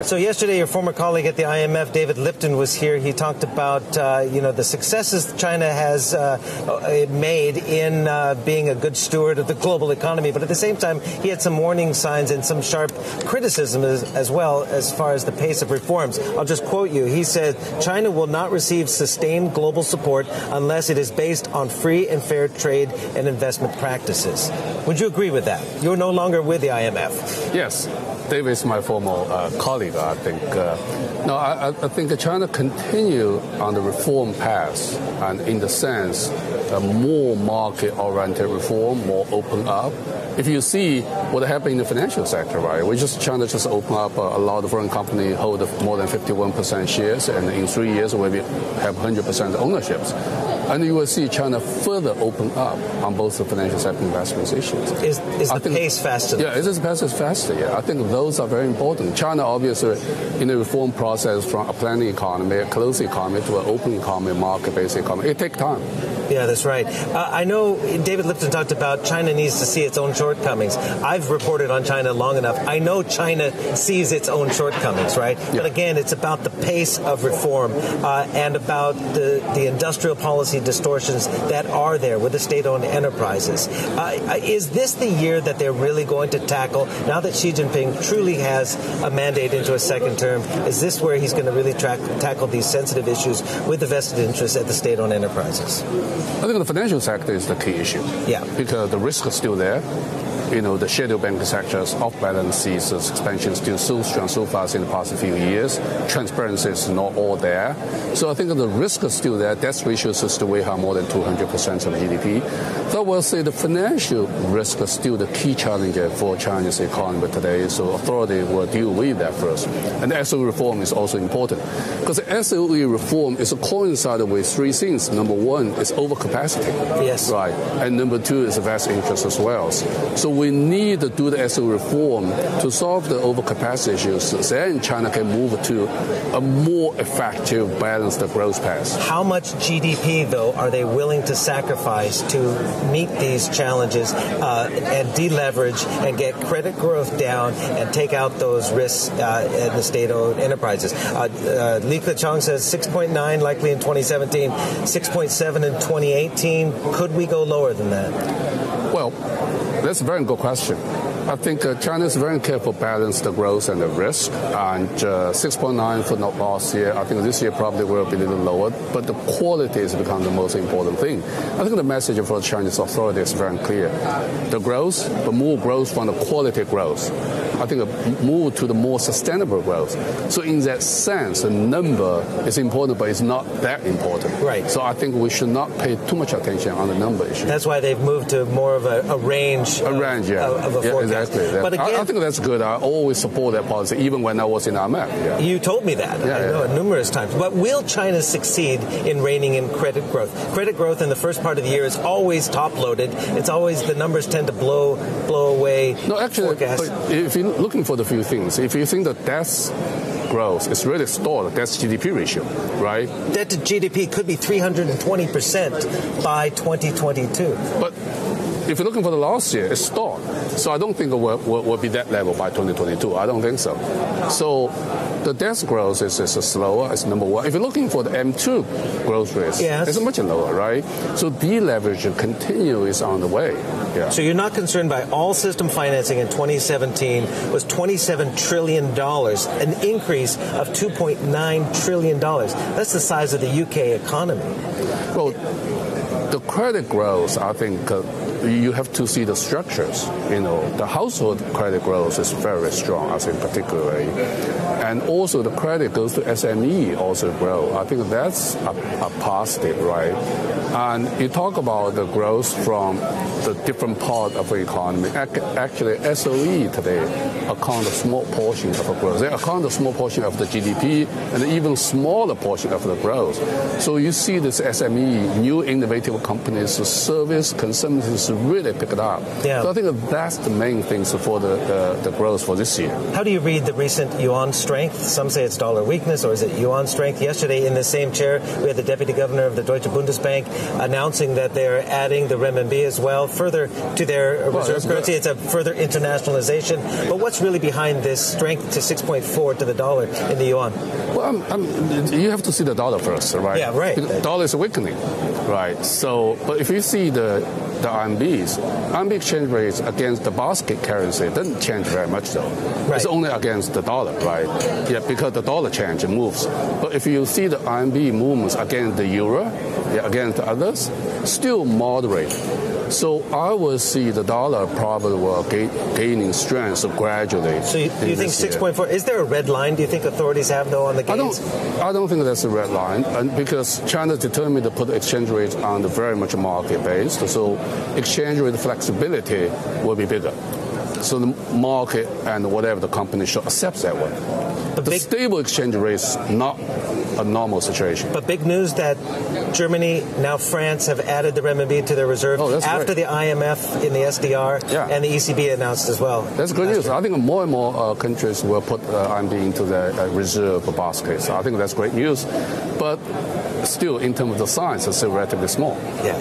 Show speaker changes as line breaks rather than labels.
So yesterday, your former colleague at the IMF, David Lipton, was here. He talked about, the successes China has made in being a good steward of the global economy. But at the same time, he had some warning signs and some sharp criticism as well as far as the pace of reforms. I'll just quote you. He said, China will not receive sustained global support unless it is based on free and fair trade and investment practices. Would you agree with that? You're no longer with the IMF.
Yes. David is my former colleague, I think. I think China continue on the reform path, and in the sense, more market-oriented reform, more open up. If you see what happened in the financial sector, right? China just opened up a lot of foreign companies hold more than 51% shares, and in 3 years we have 100% ownerships. And you will see China further open up on both the financial sector investment issues.
Is the pace faster?
Yeah, the pace is faster. Yeah, I think those are very important. China, obviously, in the reform process from a planning economy, a closed economy to an open economy, market-based economy, it takes time.
Yeah, that's right. I know David Lipton talked about China needs to see its own shortcomings. I've reported on China long enough. I know China sees its own shortcomings, right? Yeah. But again, it's about the pace of reform and about the industrial policy distortions that are there with the state-owned enterprises. Is this the year that they're really going to tackle, now that Xi Jinping truly has a mandate into a second term, is this where he's going to really tackle these sensitive issues with the vested interests at the state-owned enterprises?
I think the financial sector is the key issue.
Yeah.
Because the risk is still there. The scheduled banking sector's off-balance sheets expansion is still so strong, so fast in the past few years. Transparency is not all there. So I think the risk is still there. Debt ratios is still way high, more than 200% of GDP. So I will say the financial risk is still the key challenge for China's economy today. So authority will deal with that first. And the SOE reform is also important. Because the SOE reform is coincided with three things. Number one is overcapacity.
Yes.
Right. And number two is vested interest as well. So we need to do the SOE reform to solve the overcapacity issues. Then China can move to a more effective, balanced growth path.
How much GDP, though, are they willing to sacrifice to meet these challenges and deleverage and get credit growth down and take out those risks in the state-owned enterprises? Li Keqiang says 6.9 likely in 2017, 6.7 in 2018. Could we go lower than that?
Well, that's a very good question. I think China is very careful balance the growth and the risk. And 6.9 for last year. I think this year probably will be a little lower. But the quality has become the most important thing. I think the message for the Chinese authorities is very clear. The growth, but more growth from the quality growth. I think move to the more sustainable growth. So in that sense, the number is important, but it's not that important.
Right.
So I think we should not pay too much attention on the number issue.
That's why they've moved to more of a range.
Of a forecast. Exactly.
But again,
I think that's good. I always support that policy, even when I was in IMF. Yeah.
You told me that. I know numerous times. But will China succeed in reining in credit growth? Credit growth in the first part of the year is always top-loaded. It's always the numbers tend to blow away.
No, actually, if you're looking for the few things, if you think that that's growth is really stalled. That's GDP ratio, right?
Debt to GDP could be 320% by 2022.
But if you're looking for the last year, it's stalled. So I don't think it will be that level by 2022. I don't think so. So the debt growth is slower. It's number one. If you're looking for the M2 growth rate, it's much lower, right? So deleveraging continues on the way. Yeah.
So you're not concerned by all system financing in 2017 was $27 trillion, an increase of $2.9 trillion. That's the size of the UK economy.
Well, the credit growth, I think, you have to see the structures. The household credit growth is very strong, I think, particularly. And also the credit goes to SME also grow. I think that's a positive, right? And you talk about the growth from the different part of the economy. Actually, SOE today account a small portion of the growth. They account a small portion of the GDP and an even smaller portion of the growth. So you see this SME, new innovative companies, service, consumption has really picked up.
Yeah.
So I think that's the main things for the growth for this year.
How do you read the recent yuan strength? Some say it's dollar weakness, or is it yuan strength? Yesterday, in the same chair, we had the deputy governor of the Deutsche Bundesbank announcing that they're adding the renminbi as well, further to their reserve currency. It's a further internationalization. But what's really behind this strength to 6.4 to the dollar in the yuan?
Well, you have to see the dollar first, right?
Yeah, right.
The dollar is weakening, right? So, but if you see the RMB exchange rates against the basket currency doesn't change very much, though. Right. It's only against the dollar, right? Yeah, because the dollar change moves. But if you see the RMB movements against the euro, against others, still moderate. So I will see the dollar probably will gaining strength gradually.
So you think 6.4? Is there a red line? Do you think authorities have though on the gains?
I don't think that's a red line, and because China determined to put exchange rates on the very much market based, so exchange rate flexibility will be bigger. So the market and whatever the company should accept that one. The stable exchange rate is not a normal situation.
But big news that Germany, now France, have added the renminbi to their reserve after the IMF in the SDR and the ECB announced as well.
That's good news. I think more and more countries will put RMB into their reserve basket. So I think that's great news. But still, in terms of the size, it's still relatively small.
Yeah.